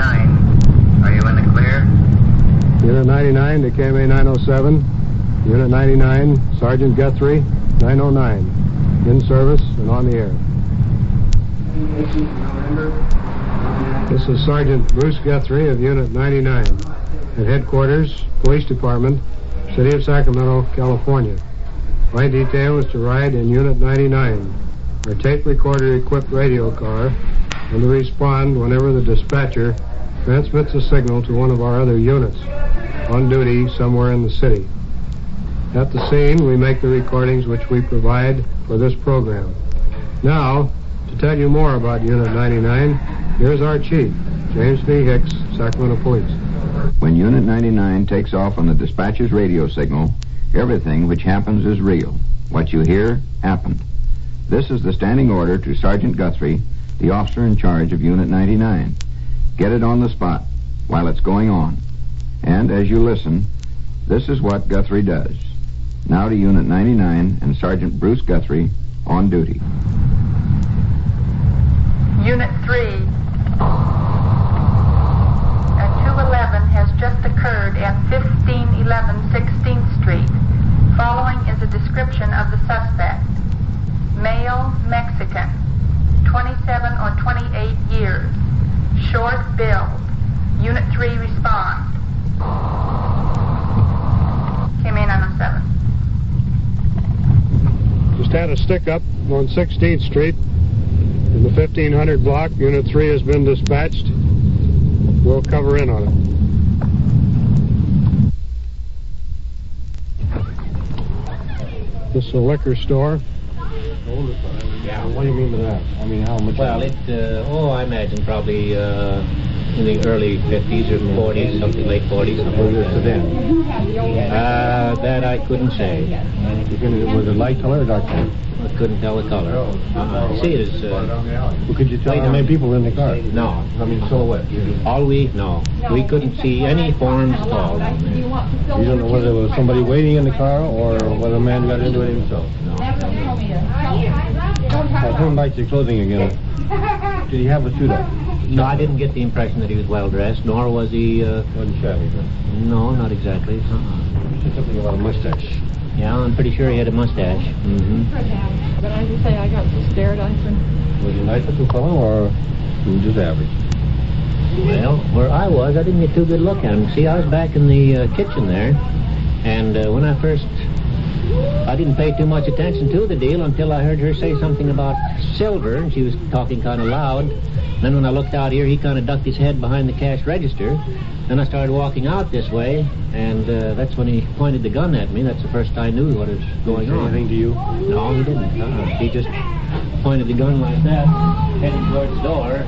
99. Are you in the clear? Unit 99 to KMA 907. Unit 99, Sergeant Guthrie, 909. In service and on the air. This is Sergeant Bruce Guthrie of Unit 99 at Headquarters, Police Department, City of Sacramento, California. My detail is to ride in Unit 99, our tape recorder-equipped radio car, and to respond whenever the dispatcher transmits a signal to one of our other units on duty somewhere in the city. At the scene, we make the recordings which we provide for this program. Now, to tell you more about Unit 99, here's our chief, James V. Hicks, Sacramento Police. When Unit 99 takes off on the dispatcher's radio signal, everything which happens is real. What you hear, happened. This is the standing order to Sergeant Guthrie, the officer in charge of Unit 99. Get it on the spot while it's going on. And as you listen, this is what Guthrie does. Now to Unit 99 and Sergeant Bruce Guthrie on duty. Unit 3. A 211 has just occurred at 1511 16th Street. Following is a description of the suspect. Male, Mexican, 27 or 28 years. Short build. Unit 3 respond. KMA 907. Just had a stick-up on 16th Street in the 1500 block. Unit 3 has been dispatched. We'll cover in on it. This is a liquor store. Yeah. What do you mean by that? I mean, how much? Well, I imagine probably in the early 50s or 40s, something late 40s. Was it sedan? That I couldn't say. Was it light color or dark color? I couldn't tell the color. See, it is... Well, could you tell how many people were in the car? No. I mean, silhouette. No. We couldn't see any forms at all down there. You don't know whether there was somebody waiting in the car or whether a man got into it himself? No. Turn back to your clothing again. Did he have a suit up? No, I didn't get the impression that he was well dressed, nor was he... Wasn't shabby, huh? No, not exactly. You said something about a mustache. Yeah, I'm pretty sure he had a mustache. Mm-hmm. But I just say I got so scared I couldn't. Was he a nice little fellow or just average? Well, where I was, I didn't get too good look at him. See, I was back in the kitchen there, and when I first... I didn't pay too much attention to the deal until I heard her say something about silver, and she was talking kind of loud. Then when I looked out here, he kind of ducked his head behind the cash register. Then I started walking out this way, and that's when he pointed the gun at me. That's the first I knew what was going on. Anything to you? No, he didn't. He just pointed the gun like that, heading towards the door.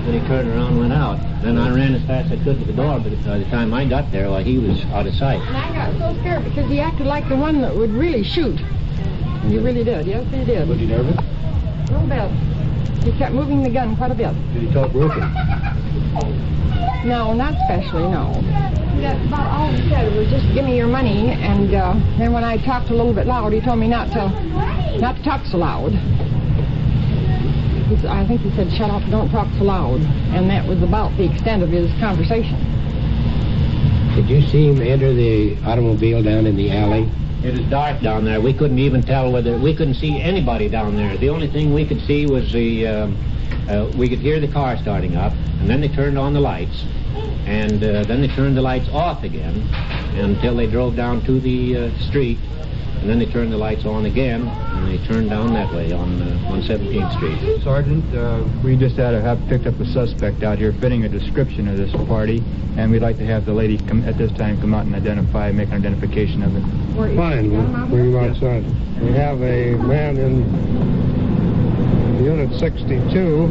Then he turned around and went out. Then I ran as fast as I could to the door, but by the time I got there, well, he was out of sight. And I got so scared because he acted like the one that would really shoot. He really did. Yes, he did. Was he nervous? A little bit. He kept moving the gun quite a bit. Did he talk broken? No, not especially, no. That's about all he said was just give me your money, and then when I talked a little bit loud, he told me not to talk so loud. I think he said, shut up, don't talk so loud. And that was about the extent of his conversation. Did you see him enter the automobile down in the alley? It was dark down there. We couldn't even tell whether... We couldn't see anybody down there. The only thing we could see was the... we could hear the car starting up, and then they turned on the lights. And then they turned the lights off again until they drove down to the street. And then they turned the lights on again, and they turned down that way on 17th Street. Sergeant, we just have picked up a suspect out here fitting a description of this party, and we'd like to have the lady at this time come out and make an identification of it. Fine, we'll bring him outside. We have a man in Unit 62.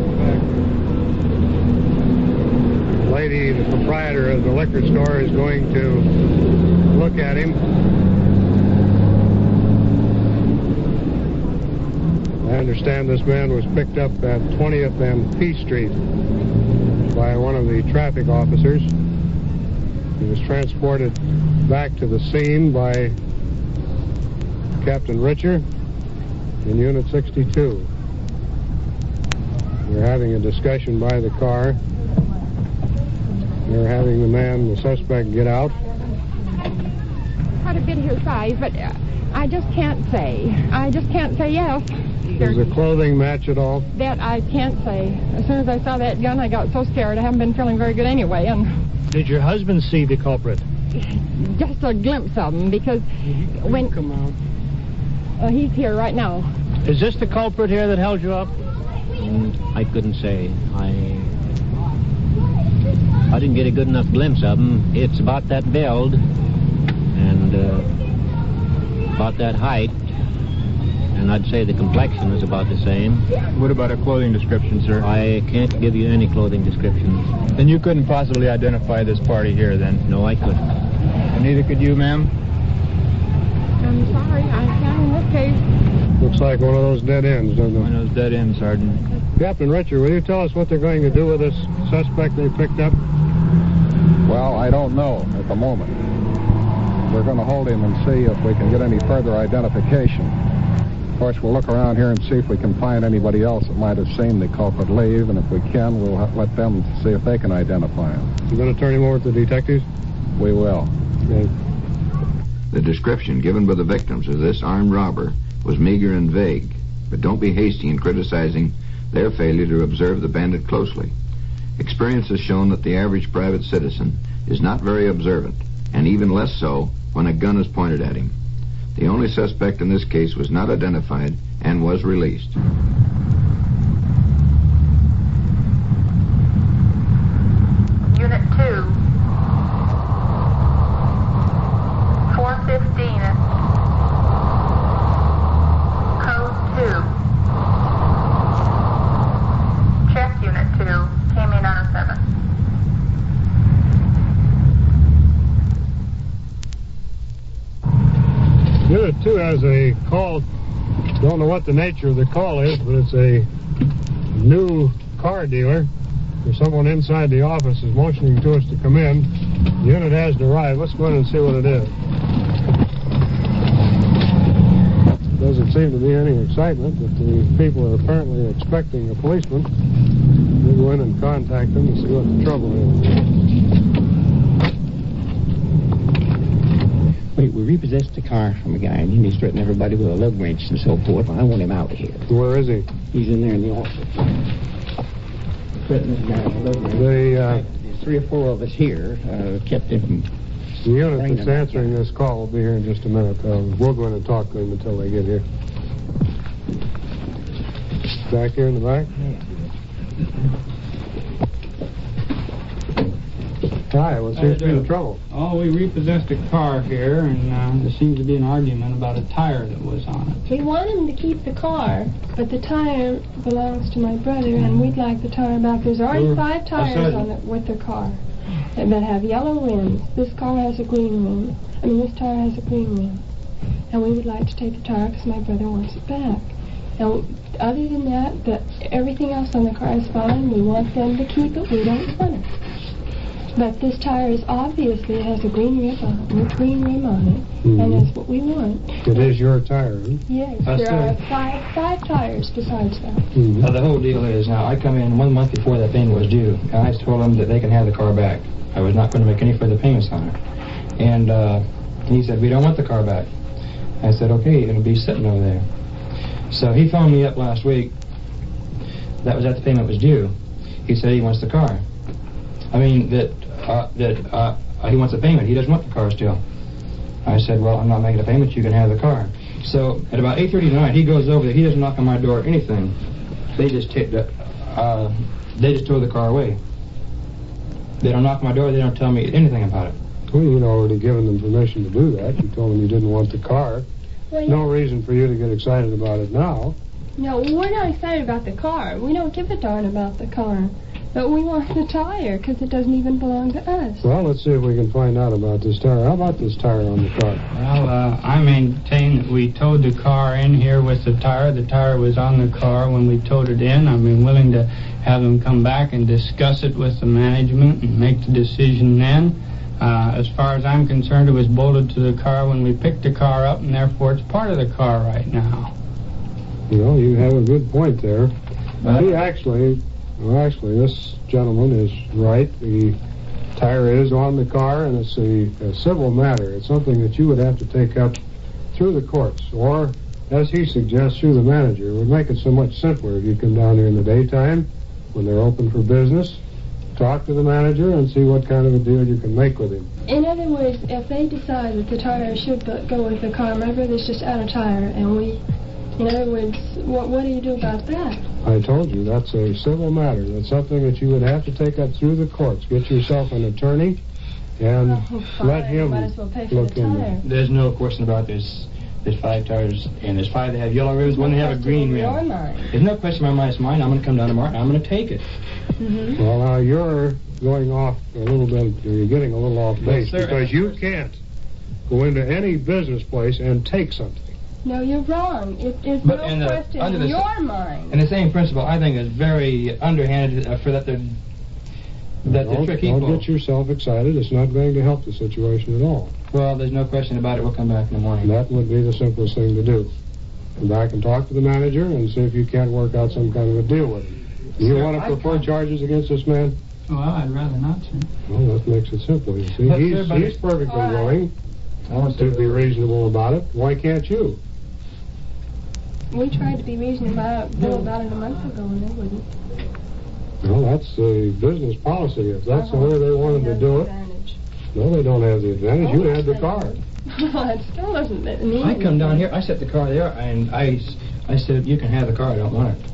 The lady, the proprietor of the liquor store, is going to look at him. I understand this man was picked up at 20th and P Street by one of the traffic officers. He was transported back to the scene by Captain Richer in Unit 62. We're having a discussion by the car They're having the suspect, get out. Quite a bit his size, but I just can't say. I just can't say yes. Does the clothing match at all? That I can't say. As soon as I saw that gun, I got so scared. I haven't been feeling very good anyway. And did your husband see the culprit? Just a glimpse of him, because when... Come out. He's here right now. Is this the culprit here that held you up? I couldn't say. I didn't get a good enough glimpse of him. It's about that build and about that height, and I'd say the complexion is about the same. What about a clothing description, sir? I can't give you any clothing descriptions. Then you couldn't possibly identify this party here, then? No, I couldn't. And neither could you, ma'am? I'm sorry, I can't in this case. Looks like one of those dead ends, doesn't it? One of those dead ends, Sergeant. Captain Richard, will you tell us what they're going to do with this suspect they picked up? Well, I don't know at the moment. We're going to hold him and see if we can get any further identification. Of course, we'll look around here and see if we can find anybody else that might have seen the culprit leave, and if we can, we'll let them see if they can identify him. You're going to turn him over to the detectives? We will. Okay. The description given by the victims of this armed robber was meager and vague, but don't be hasty in criticizing their failure to observe the bandit closely. Experience has shown that the average private citizen is not very observant, and even less so when a gun is pointed at him. The only suspect in this case was not identified and was released. Unit 2, 415, code 2. Check Unit 2, came in on a 7. Unit 2 has a call. Don't know what the nature of the call is, but it's a new car dealer. There's someone inside the office is motioning to us to come in. The unit has arrived. Let's go in and see what it is. Doesn't seem to be any excitement, but the people are apparently expecting a policeman. We'll go in and contact them and see what the trouble is. We repossessed the car from a guy, and he's threatening everybody with a lug wrench and so forth. I want him out of here. Where is he? He's in there in the office. Threatening this guy with a lug wrench. There's 3 or 4 of us here kept him from... The unit that's answering this call will be here in just a minute. We'll go in and talk to him until they get here. Back here in the back? Hi, what's here to the trouble? Oh, we repossessed a car here, and there seems to be an argument about a tire that was on it. We want him to keep the car, but the tire belongs to my brother, and we'd like the tire back. There's already 5 tires on it with the car that have yellow rims. This car has a green rim. This tire has a green rim. And we would like to take the tire because my brother wants it back. Now, other than that, everything else on the car is fine. We want them to keep it. We don't want it. But this tire is obviously has a green rim on it, and that's what we want. It is your tire, huh? Yes, there are five tires besides that. The whole deal is, now, I come in 1 month before that payment was due, and I told them that they can have the car back. I was not going to make any further payments on it. And he said, we don't want the car back. I said, okay, it'll be sitting over there. So he phoned me up last week. That was after the payment was due. He said he wants the car. I mean, he wants a payment. He doesn't want the car still. I said, well, I'm not making a payment. You can have the car. So at about 8:30 tonight, he goes over there. He doesn't knock on my door or anything. They just throw the car away. They don't knock on my door. They don't tell me anything about it. Well, you'd already given them permission to do that. You told them you didn't want the car. Well, yeah. No reason for you to get excited about it now. No, we're not excited about the car. We don't give a darn about the car. But we want the tire, because it doesn't even belong to us. Well, let's see if we can find out about this tire. How about this tire on the car? Well, I maintain that we towed the car in here with the tire. The tire was on the car when we towed it in. I've been willing to have them come back and discuss it with the management and make the decision then. As far as I'm concerned, it was bolted to the car when we picked the car up, and therefore it's part of the car right now. Well, you have a good point there. Actually, this gentleman is right. The Tire is on the car, and it's a civil matter. It's something that you would have to take up through the courts, or, as he suggests, through the manager. It would make it so much simpler if you come down here in the daytime when they're open for business, talk to the manager, and see what kind of a deal you can make with him. In other words, if they decide that the tire should go with the car, my brother's just out of tire, and in other words, what do you do about that? I told you, that's a civil matter. That's something that you would have to take up through the courts. Get yourself an attorney and let him might as well pay for look the into tire. it. There's no question about this. There's 5 tires, and there's 5 that have yellow rims, one that have a green rim. There's no question in my mind. It's mine. I'm going to come down tomorrow, and I'm going to take it. Mm-hmm. Well, now, you're going off a little bit, you're getting a little off base, Yes, sir. because you can't go into any business place and take something. No, you're wrong. It's But no in the- question under in the- your mind. And the same principle, I think, is very underhanded for that they're tricky Don't people. get yourself excited. It's not going to help the situation at all. Well, there's no question about it. We'll come back in the morning. And that would be the simplest thing to do. Come back and talk to the manager and see if you can't work out some kind of a deal with him. Do you Sir, want to I prefer can't. charges against this man? Well, I'd rather not, sir. Well, that makes it simple, you see. But, He's sir, but- perfectly All right. willing to be reasonable about it. Why can't you? We tried to be reasonable about it a month ago, and they wouldn't. Well, that's the business policy. If that's the way they wanted to do it, no, they don't have the advantage. You had the car. Well, it still doesn't mean I come down here, I set the car there, and I said, you can have the car, I don't want it.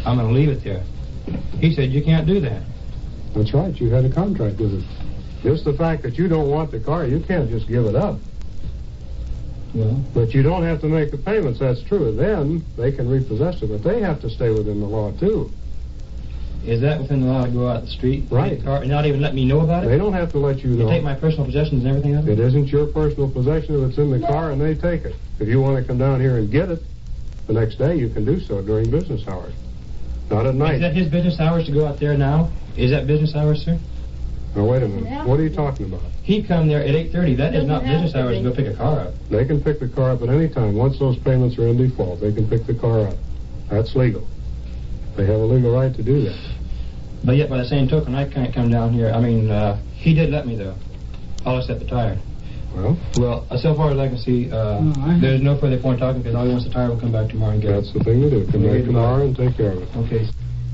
I'm going to leave it there. He said, you can't do that. That's right. You had a contract with him. Just the fact that you don't want the car, you can't just give it up. Well, But you don't have to make the payments, that's true. Then they can repossess it, but they have to stay within the law, too. is that within the law to go out the street, Right. take the car, and not even let me know about it? They don't have to let you You know. take my personal possessions and everything of it? It isn't your personal possession if it's in the car, and they take it. If you want to come down here and get it the next day, you can do so during business hours. Not at Is night. that his business hours to go out there now? Is that business hours, sir? Now, wait a minute. What are you talking about? He come there at 8:30. That is not Doesn't have business to hours to be. go pick a car up. They can pick the car up at any time. Once those payments are in default, they can pick the car up. That's legal. They have a legal right to do that. But yet, by the same token, I can't come down here. I mean, he did let me, though. All except the tire. Well, So far as I can see, there's no further point talking because all he wants the tire will come back tomorrow and get that's the thing to do. Come back tomorrow and take care of it. it. Okay.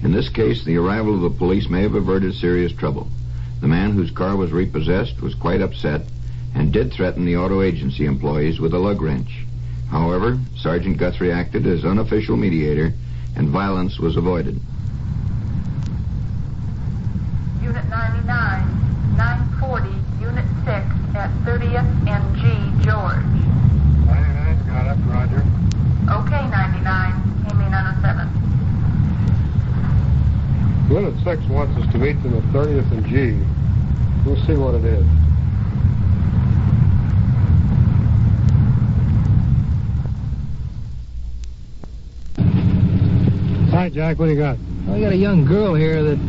In this case, the arrival of the police may have averted serious trouble. The man whose car was repossessed was quite upset and did threaten the auto agency employees with a lug wrench. However, Sergeant Guthrie acted as unofficial mediator, and violence was avoided. Unit 99, 940, Unit 6 at 30th and G, George. 99's got it, Roger. Okay, 99, came in on a 7. Unit 6 wants us to meet them at 30th and G. We'll see what it is. Hi, Jack. What do you got? Well, we got a young girl here that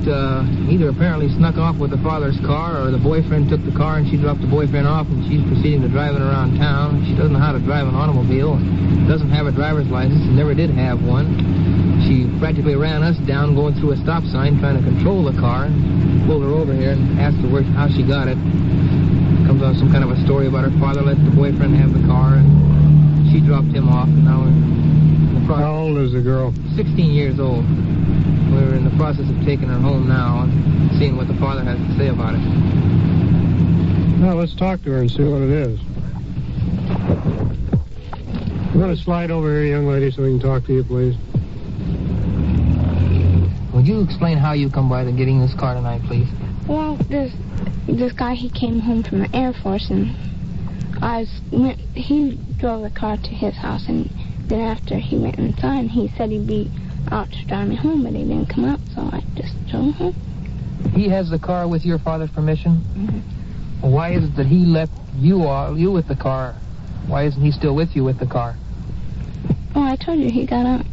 either apparently snuck off with the father's car or the boyfriend took the car and she dropped the boyfriend off and she's proceeding to drive it around town. She doesn't know how to drive an automobile, doesn't have a driver's license, and never did have one. She practically ran us down going through a stop sign trying to control the car and pulled her over here and asked her how she got it. Comes on some kind of a story about her father let the boyfriend have the car and she dropped him off and now we're in the process. How old is the girl? 16 years old. We're in the process of taking her home now and seeing what the father has to say about it. Well, let's talk to her and see what it is. You want to slide over here, young lady, so we can talk to you, please? Would you explain how you come by the getting this car tonight, please? Well, this guy, he came home from the Air Force, and he drove the car to his house, and then after he went inside, he said he'd be out to drive me home, but he didn't come out, so I just drove him home. He has the car with your father's permission? Mm-hmm. Well, why is it that he left you with the car? Why isn't he still with you with the car? Oh, I told you he got out.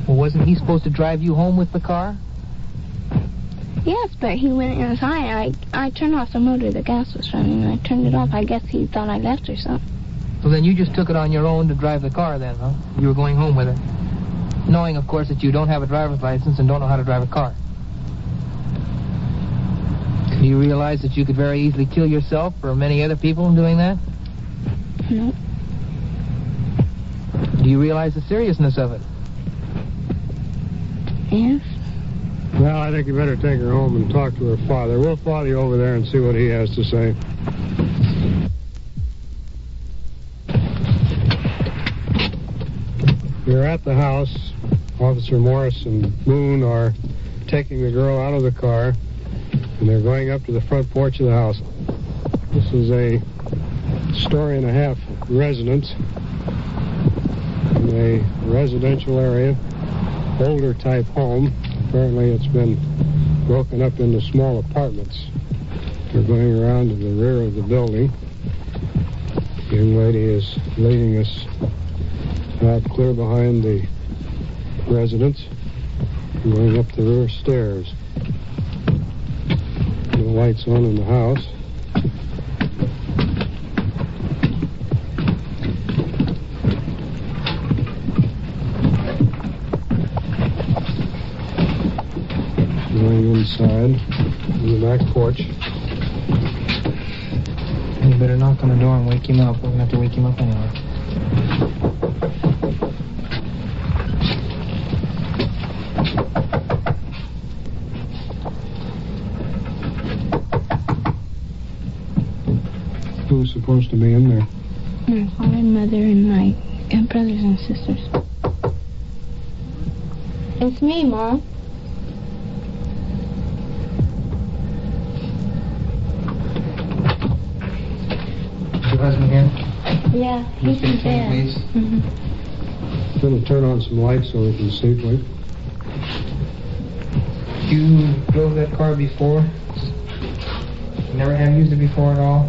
Well, wasn't he supposed to drive you home with the car? Yes, but he went inside. I turned off the motor. The gas was running, and I turned it off. I guess he thought I left or something. So then you just took it on your own to drive the car then, huh? You were going home with it. Knowing, of course, that you don't have a driver's license and don't know how to drive a car. Do you realize that you could very easily kill yourself or many other people in doing that? No. Do you realize the seriousness of it? Yes. Well, I think you better take her home and talk to her father. We'll follow you over there and see what he has to say. We're at the house. Officer Morris and Moon are taking the girl out of the car, and they're going up to the front porch of the house. This is a story-and-a-half residence in a residential area, older type home. Apparently it's been broken up into small apartments. We're going around to the rear of the building. The young lady is leading us out clear behind the residence, going up the rear stairs. The lights on in the house. Going inside in the back porch. You better knock on the door and wake him up. We're going to have to wake him up anyway. Who's supposed to be in there? My father and mother and my brothers and sisters. It's me, Mom. Is your husband here? Yeah, he's in bed. Please. Mm-hmm. I'm going to turn on some lights so we can see, please. You drove that car before? You never have used it before at all?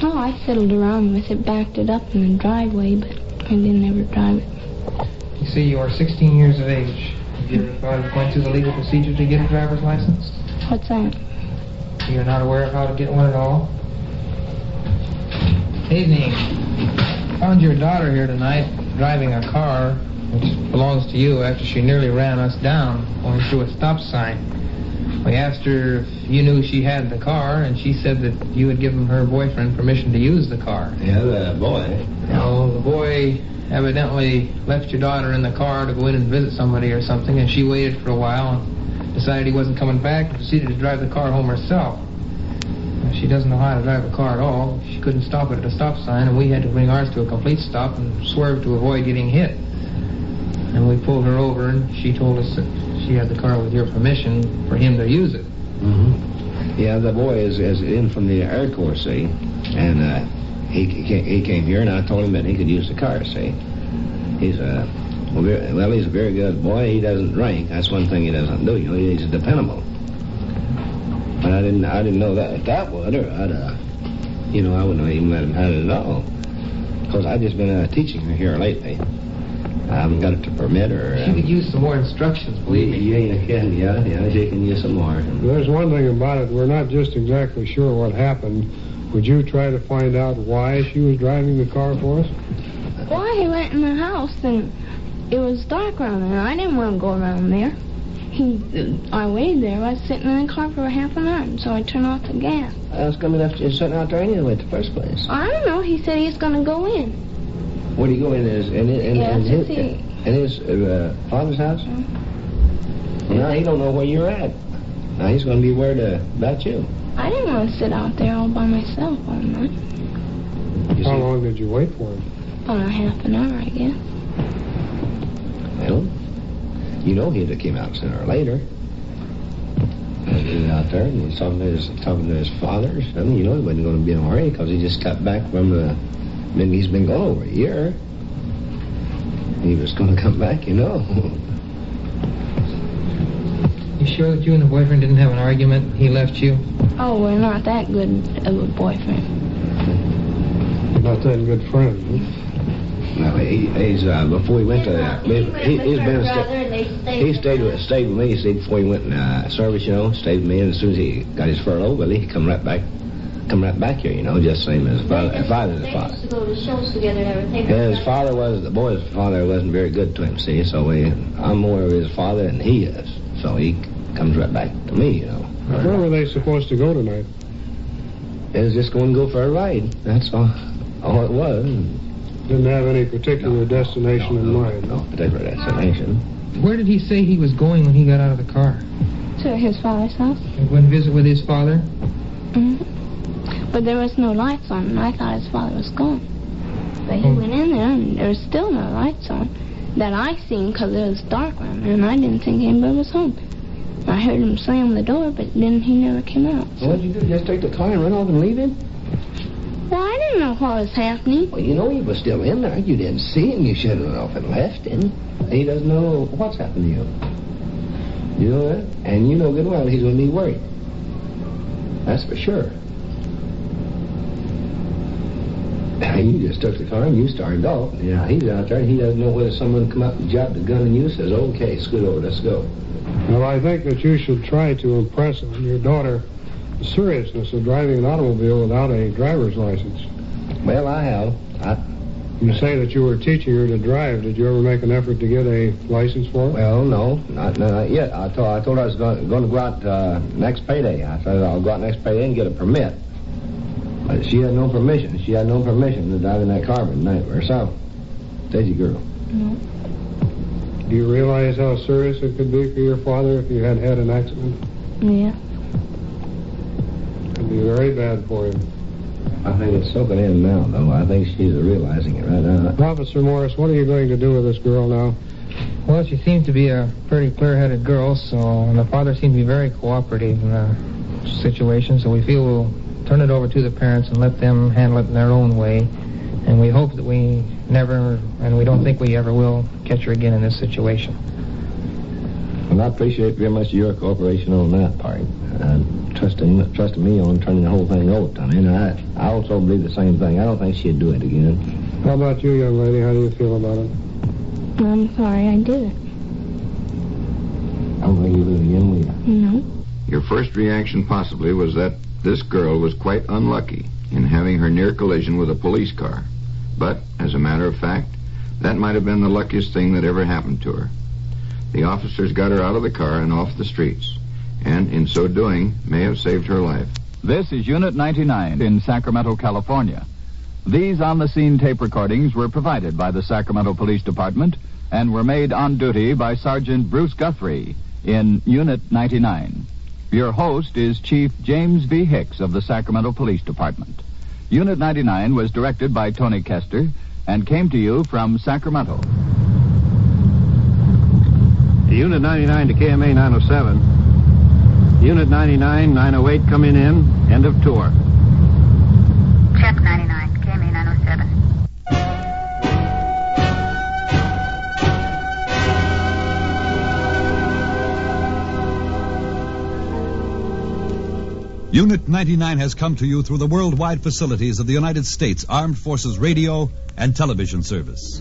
Oh, I fiddled around with it, backed it up in the driveway, but I didn't ever drive it. You see, you are 16 years of age. Have you ever thought of going through the legal procedure to get a driver's license? What's that? You're not aware of how to get one at all? Evening. Found your daughter here tonight driving a car which belongs to you after she nearly ran us down going through a stop sign. We asked her if you knew she had the car, and she said that you had given her boyfriend permission to use the car. Yeah, the boy. Well, the boy evidently left your daughter in the car to go in and visit somebody or something, and she waited for a while and decided he wasn't coming back and proceeded to drive the car home herself. She doesn't know how to drive a car at all. She couldn't stop it at a stop sign, and we had to bring ours to a complete stop and swerve to avoid getting hit. And we pulled her over, and she told us that she had the car with your permission for him to use it. Mm-hmm. Yeah, the boy is in from the Air Corps, see, and he came here, and I told him that he could use the car, see. He's a very good boy. He doesn't drink. That's one thing he doesn't do. You know, he's dependable. But I didn't know that would, or I wouldn't even let him have it at all. Because I've just been teaching her here lately. I haven't got it to permit her. She could use some more instructions, believe me. Yeah, she can use some more. There's one thing about it. We're not just exactly sure what happened. Would you try to find out why she was driving the car for us? Well, he went in the house, and it was dark around there. I didn't want to go around there. I waited there. I was sitting in the car for half an hour, so I turned off the gas. I was coming after you sitting out there anyway in the first place. I don't know. He said he was going to go in. Where do you go in? In his father's house? Mm-hmm. Now he don't know where you're at. Now he's going to be worried about you. I didn't want to sit out there all by myself all night. How long did you wait for him? About half an hour, I guess. Well, you know he'd have came out sooner or later. He was out there and he was talking to his father or something. You know he wasn't going to be in a hurry because he just got back from he's been gone over a year. He was going to come back, you know. You sure that you and the boyfriend didn't have an argument? He left you? Oh, we're not that good of a boyfriend. You're not that good friend, huh? No, he's before he went to he stayed with me. He stayed before he went in service, you know. Stayed with me, and as soon as he got his furlough, well, he come right back here, you know, just same as his father. They used to go to shows together and everything. Yeah, the boy's father wasn't very good to him, see. So I'm more of his father than he is. So he comes right back to me, you know. Where were they supposed to go tonight? They was just going to go for a ride. That's all it was. Didn't have any particular destination in mind. No particular destination. Where did he say he was going when he got out of the car? To his father's house. He went to visit with his father? Mm-hmm. But there was no lights on, and I thought his father was gone. But he went in there, and there was still no lights on that I seen, because it was dark around there, and I didn't think anybody was home. I heard him slam the door, but then he never came out. So. What'd you do? Just take the car and run off and leave him? Well, I didn't know what was happening. Well, you know he was still in there. You didn't see him. You should have run off and left him. He doesn't know what's happened to you. You know that? And you know good well he's going to be worried. That's for sure. You just took the car and you started off. Yeah, he's out there and he doesn't know whether someone come up and dropped the gun on you and says, okay, scoot over, let's go. Well, I think that you should try to impress on your daughter the seriousness of driving an automobile without a driver's license. Well, I have. You say that you were teaching her to drive. Did you ever make an effort to get a license for her? Well, no, not yet. I told her I was going to go out next payday. I said I'll go out next payday and get a permit. But she had no permission. She had no permission to drive in that car at night herself. Daisy girl. No. Do you realize how serious it could be for your father if you had had an accident? Yeah. It would be very bad for him. I think it's soaking in now, though. I think she's realizing it right now. Officer Morris, what are you going to do with this girl now? Well, she seems to be a pretty clear-headed girl, and the father seemed to be very cooperative in the situation, so we feel we'll turn it over to the parents and let them handle it in their own way. And we hope that we never, and we don't think we ever will, catch her again in this situation. Well, I appreciate very much your cooperation on that part. Trusting me on turning the whole thing over. I mean, I also believe the same thing. I don't think she'd do it again. How about you, young lady? How do you feel about it? I'm sorry I did it. I don't think you'll do it again, will you? No. Your first reaction possibly was that this girl was quite unlucky in having her near collision with a police car. But, as a matter of fact, that might have been the luckiest thing that ever happened to her. The officers got her out of the car and off the streets, and in so doing may have saved her life. This is Unit 99 in Sacramento, California. These on-the-scene tape recordings were provided by the Sacramento Police Department and were made on duty by Sergeant Bruce Guthrie in Unit 99. Your host is Chief James V. Hicks of the Sacramento Police Department. Unit 99 was directed by Tony Kester and came to you from Sacramento. Unit 99 to KMA 907. Unit 99, 908 coming in. End of tour. Check 99, KMA 907. Unit 99 has come to you through the worldwide facilities of the United States Armed Forces Radio and Television Service.